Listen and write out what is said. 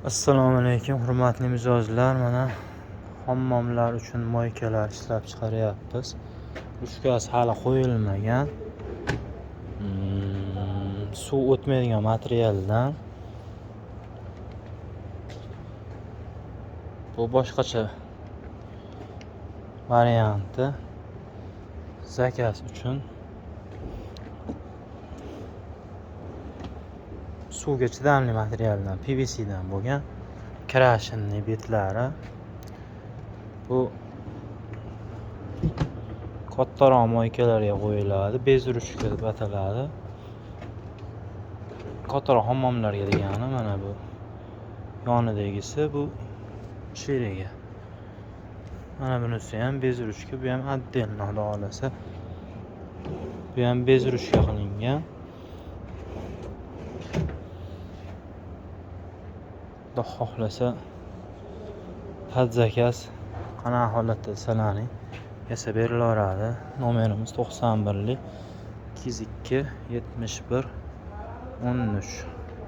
Assalomu alaykum hurmatli mijozlar, mana hammomlar uchun moykalar ishlab chiqaryapmiz. Ruchkasi hali qo'yilmagan. Suv o'tmaydigan materialdan. Bu boshqacha varianti. Zakaz uchun suvga chidamli materialdan, PVC'dan bo'lgan krashinli betlari. Bu kattaroq moykalarga qo'yiladi, bez ruchka deb ataladi. Kattaroq hammomlarga degani mana bu yonidagisi, bu sherigi. Mana bunisi ham bez ruchka, bu ham отдельно xudo xolasa. Bu ham bez ruchka qilingan. Xudo xohlasa zakaz qanaqa holatda desalarning yasab berilaveradi. Nomerimiz 91 202 71 13.